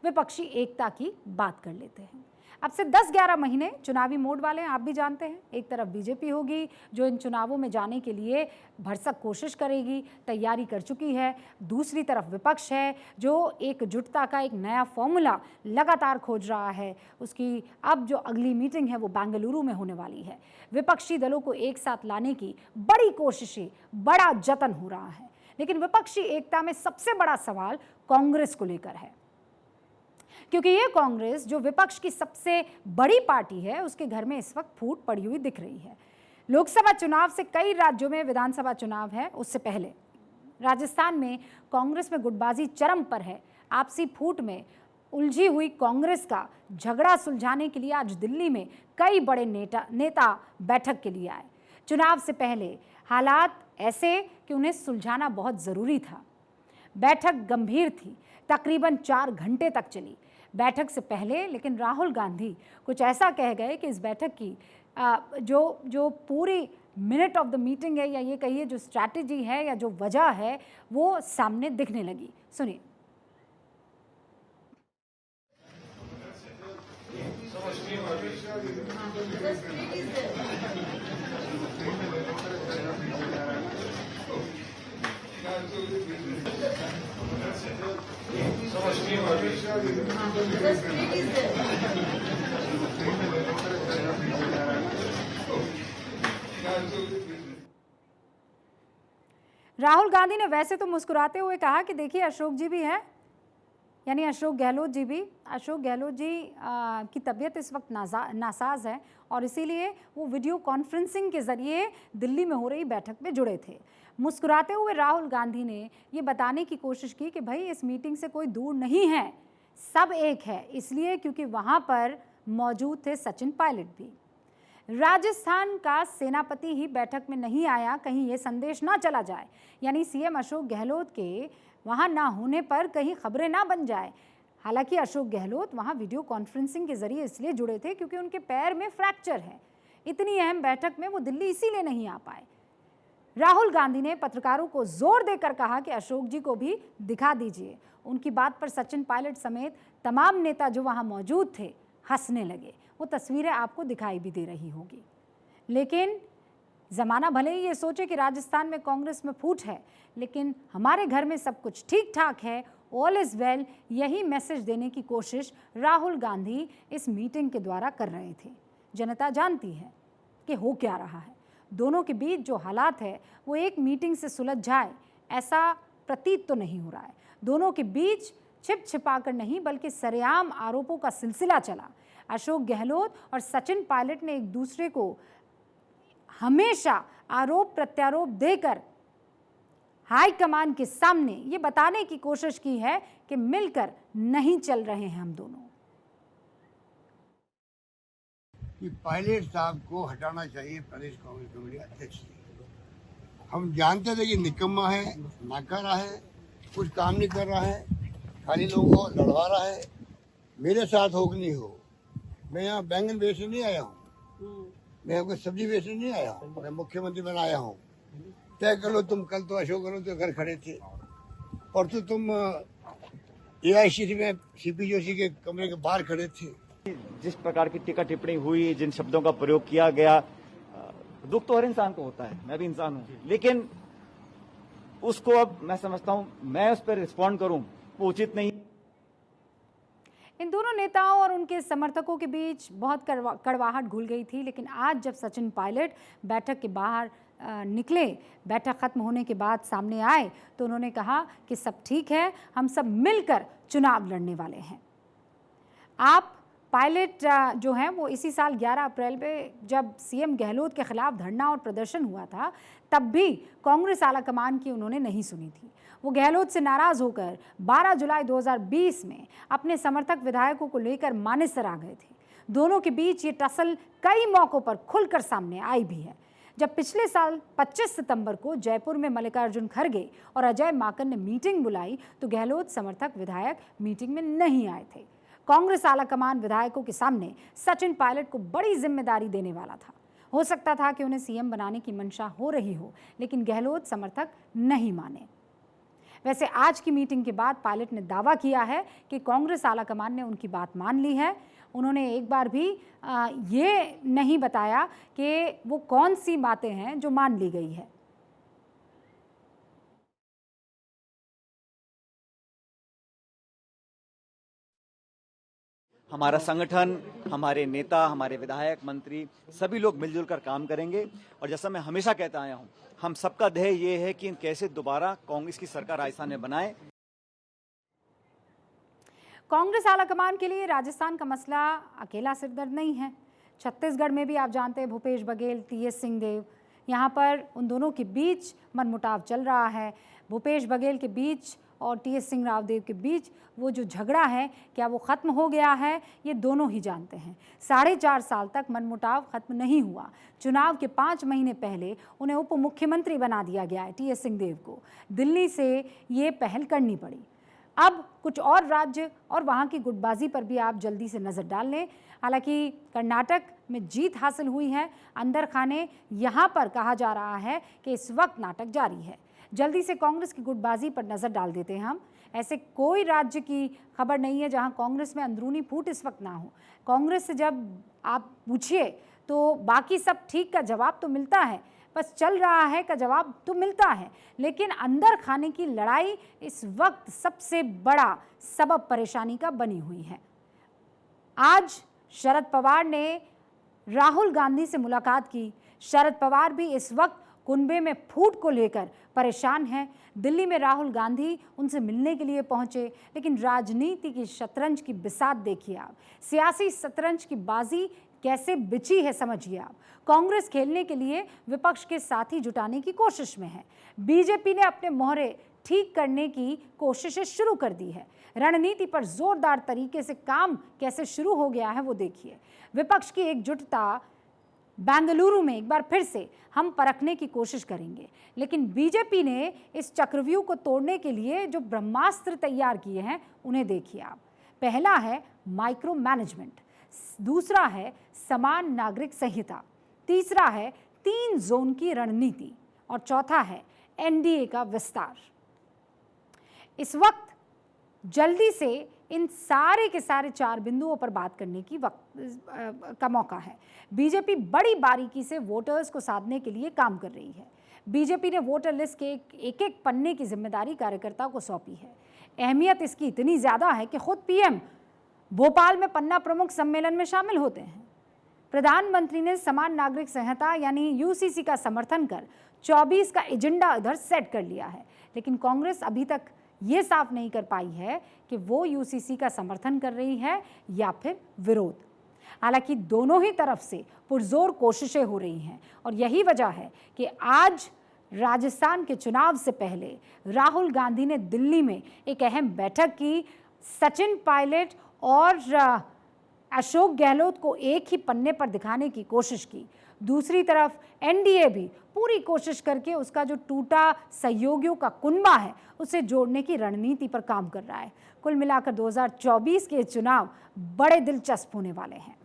विपक्षी एकता की बात कर लेते हैं। अब से 10-11 महीने चुनावी मोड वाले हैं, आप भी जानते हैं। एक तरफ बीजेपी होगी जो इन चुनावों में जाने के लिए भरसक कोशिश करेगी, तैयारी कर चुकी है। दूसरी तरफ विपक्ष है जो एकजुटता का एक नया फॉर्मूला लगातार खोज रहा है। उसकी अब जो अगली मीटिंग है वो बेंगलुरु में होने वाली है। विपक्षी दलों को एक साथ लाने की बड़ी कोशिशें, बड़ा जतन हो रहा है। लेकिन विपक्षी एकता में सबसे बड़ा सवाल कांग्रेस को लेकर है, क्योंकि ये कांग्रेस जो विपक्ष की सबसे बड़ी पार्टी है, उसके घर में इस वक्त फूट पड़ी हुई दिख रही है। लोकसभा चुनाव से कई राज्यों में विधानसभा चुनाव है, उससे पहले राजस्थान में कांग्रेस में गुटबाजी चरम पर है। आपसी फूट में उलझी हुई कांग्रेस का झगड़ा सुलझाने के लिए आज दिल्ली में कई बड़े नेता बैठक के लिए आए। चुनाव से पहले हालात ऐसे कि उन्हें सुलझाना बहुत जरूरी था। बैठक गंभीर थी, तकरीबन 4 घंटे तक चली। बैठक से पहले लेकिन राहुल गांधी कुछ ऐसा कह गए कि इस बैठक की जो पूरी मिनट ऑफ द मीटिंग है, या ये कहिए जो स्ट्रैटेजी है या जो वजह है, वो सामने दिखने लगी। सुनिए। राहुल गांधी ने वैसे तो मुस्कुराते हुए कहा कि देखिए अशोक जी भी हैं, यानी अशोक गहलोत जी भी। अशोक गहलोत जी की तबीयत इस वक्त नासाज है और इसीलिए वो वीडियो कॉन्फ्रेंसिंग के ज़रिए दिल्ली में हो रही बैठक में जुड़े थे। मुस्कुराते हुए राहुल गांधी ने ये बताने की कोशिश की कि भाई इस मीटिंग से कोई दूर नहीं है, सब एक है, इसलिए क्योंकि वहाँ पर मौजूद थे सचिन पायलट भी। राजस्थान का सेनापति ही बैठक में नहीं आया, कहीं ये संदेश ना चला जाए, यानी सीएम अशोक गहलोत के वहाँ ना होने पर कहीं खबरें ना बन जाए। हालांकि अशोक गहलोत वहाँ वीडियो कॉन्फ्रेंसिंग के जरिए इसलिए जुड़े थे क्योंकि उनके पैर में फ्रैक्चर है। इतनी अहम बैठक में वो दिल्ली इसीलिए नहीं आ पाए। राहुल गांधी ने पत्रकारों को जोर देकर कहा कि अशोक जी को भी दिखा दीजिए। उनकी बात पर सचिन पायलट समेत तमाम नेता जो वहाँ मौजूद थे हंसने लगे। वो तस्वीरें आपको दिखाई भी दे रही होगी। लेकिन ज़माना भले ही ये सोचे कि राजस्थान में कांग्रेस में फूट है, लेकिन हमारे घर में सब कुछ ठीक ठाक है, ऑल इज़ वेल, यही मैसेज देने की कोशिश राहुल गांधी इस मीटिंग के द्वारा कर रहे थे। जनता जानती है कि हो क्या रहा है। दोनों के बीच जो हालात है वो एक मीटिंग से सुलझ जाए ऐसा प्रतीत तो नहीं हो रहा है। दोनों के बीच छिप छिपा कर नहीं बल्कि सरेआम आरोपों का सिलसिला चला। अशोक गहलोत और सचिन पायलट ने एक दूसरे को हमेशा आरोप प्रत्यारोप देकर हाईकमान के सामने ये बताने की कोशिश की है कि मिलकर नहीं चल रहे हैं हम दोनों। कि पायलट साहब को हटाना चाहिए प्रदेश कांग्रेस कमेटी अध्यक्ष से। हम जानते थे कि निकम्मा है, नाकारा है, कुछ काम नहीं कर रहा है, खाली लोगों को लड़वा रहा है। मेरे साथ हो कि नहीं हो, मैं यहाँ बैंगन बेचने नहीं आया हूँ, मैं आपको सब्जी बेचने नहीं आया हूँ, मैं मुख्यमंत्री बना आया हूँ। तय कर लो तुम। कल तो अशोक गहलोत के घर खड़े थे, परसों तुम एआईसीसी में सीपी जोशी के कमरे के बाहर खड़े थे। जिस प्रकार की टीका टिप्पणी हुई, जिन शब्दों का प्रयोग किया गया, दुख तो हर इंसान को होता है, मैं भी इंसान हूँ, लेकिन उसको अब मैं समझता हूँ मैं उस पर रिस्पॉन्ड करूँ वो उचित नहीं। इन दोनों नेताओं और उनके समर्थकों के बीच बहुत कड़वाहट घुल गई थी, लेकिन आज जब सचिन पायलट बैठक के बाहर निकले, बैठक खत्म होने के बाद सामने आए, तो उन्होंने कहा कि सब ठीक है, हम सब मिलकर चुनाव लड़ने वाले हैं। आप पायलट जो हैं वो इसी साल 11 अप्रैल में जब सीएम गहलोत के खिलाफ धरना और प्रदर्शन हुआ था, तब भी कांग्रेस आलाकमान की उन्होंने नहीं सुनी थी। वो गहलोत से नाराज होकर 12 जुलाई 2020 में अपने समर्थक विधायकों को लेकर मानेसर आ गए थे। दोनों के बीच ये टसल कई मौकों पर खुलकर सामने आई भी है। जब पिछले साल 25 सितंबर को जयपुर में मल्लिकार्जुन खड़गे और अजय माकन ने मीटिंग बुलाई, तो गहलोत समर्थक विधायक मीटिंग में नहीं आए थे। कांग्रेस आलाकमान विधायकों के सामने सचिन पायलट को बड़ी जिम्मेदारी देने वाला था। हो सकता था कि उन्हें सीएम बनाने की मंशा हो रही हो, लेकिन गहलोत समर्थक नहीं माने। वैसे आज की मीटिंग के बाद पायलट ने दावा किया है कि कांग्रेस आलाकमान ने उनकी बात मान ली है। उन्होंने एक बार भी ये नहीं बताया कि वो कौन सी बातें हैं जो मान ली गई है। हमारा संगठन, हमारे नेता, हमारे विधायक, मंत्री सभी लोग मिलजुल कर काम करेंगे। और जैसा मैं हमेशा कहता आया हूं, हम सबका ध्येय ये है कि कैसे दोबारा कांग्रेस की सरकार राजस्थान में बनाए। कांग्रेस आलाकमान के लिए राजस्थान का मसला अकेला सिरदर्द नहीं है। छत्तीसगढ़ में भी आप जानते हैं भूपेश बघेल, टीएस सिंहदेव, यहाँ पर उन दोनों के बीच मनमुटाव चल रहा है। भूपेश बघेल के बीच और टीएस सिंहदेव के बीच वो जो झगड़ा है, क्या वो ख़त्म हो गया है, ये दोनों ही जानते हैं। 4.5 साल तक मनमुटाव ख़त्म नहीं हुआ। चुनाव के 5 महीने पहले उन्हें उप मुख्यमंत्री बना दिया गया है टीएस सिंहदेव को। दिल्ली से ये पहल करनी पड़ी। अब कुछ और राज्य और वहाँ की गुटबाजी पर भी आप जल्दी से नज़र डाल लें। हालांकि कर्नाटक में जीत हासिल हुई है अंदर खाने, यहाँ पर कहा जा रहा है कि इस वक्त नाटक जारी है। जल्दी से कांग्रेस की गुटबाजी पर नज़र डाल देते हैं हम। ऐसे कोई राज्य की खबर नहीं है जहां कांग्रेस में अंदरूनी फूट इस वक्त ना हो। कांग्रेस से जब आप पूछिए तो बाकी सब ठीक का जवाब तो मिलता है, बस चल रहा है का जवाब तो मिलता है, लेकिन अंदर खाने की लड़ाई इस वक्त सबसे बड़ा सबब परेशानी का बनी हुई है। आज शरद पवार ने राहुल गांधी से मुलाकात की। शरद पवार भी इस वक्त कुनबे में फूट को लेकर परेशान हैं। दिल्ली में राहुल गांधी उनसे मिलने के लिए पहुंचे, लेकिन राजनीति की शतरंज की बिसात देखिए आप। सियासी शतरंज की बाजी कैसे बिछी है समझिए आप। कांग्रेस खेलने के लिए विपक्ष के साथी जुटाने की कोशिश में है। बीजेपी ने अपने मोहरे ठीक करने की कोशिशें शुरू कर दी है। रणनीति पर जोरदार तरीके से काम कैसे शुरू हो गया है वो देखिए। विपक्ष की एकजुटता बेंगलुरु में एक बार फिर से हम परखने की कोशिश करेंगे, लेकिन बीजेपी ने इस चक्रव्यूह को तोड़ने के लिए जो ब्रह्मास्त्र तैयार किए हैं उन्हें देखिए आप। पहला है माइक्रो मैनेजमेंट, दूसरा है समान नागरिक संहिता, तीसरा है 3 जोन की रणनीति और चौथा है एनडीए का विस्तार। इस वक्त जल्दी से इन सारे के सारे 4 बिंदुओं पर बात करने की वक्त का मौका है। बीजेपी बड़ी बारीकी से वोटर्स को साधने के लिए काम कर रही है। बीजेपी ने वोटर लिस्ट के एक पन्ने की जिम्मेदारी कार्यकर्ता को सौंपी है। अहमियत इसकी इतनी ज़्यादा है कि खुद पीएम भोपाल में पन्ना प्रमुख सम्मेलन में शामिल होते हैं। प्रधानमंत्री ने समान नागरिक संहिता यानी यूसीसी का समर्थन कर 24 का एजेंडा इधर सेट कर लिया है, लेकिन कांग्रेस अभी तक ये साफ नहीं कर पाई है कि वो यूसीसी का समर्थन कर रही है या फिर विरोध। हालांकि दोनों ही तरफ से पुरजोर कोशिशें हो रही हैं और यही वजह है कि आज राजस्थान के चुनाव से पहले राहुल गांधी ने दिल्ली में एक अहम बैठक की। सचिन पायलट और अशोक गहलोत को एक ही पन्ने पर दिखाने की कोशिश की। दूसरी तरफ एनडीए भी पूरी कोशिश करके उसका जो टूटा सहयोगियों का कुनबा है उसे जोड़ने की रणनीति पर काम कर रहा है। कुल मिलाकर 2024 के चुनाव बड़े दिलचस्प होने वाले हैं।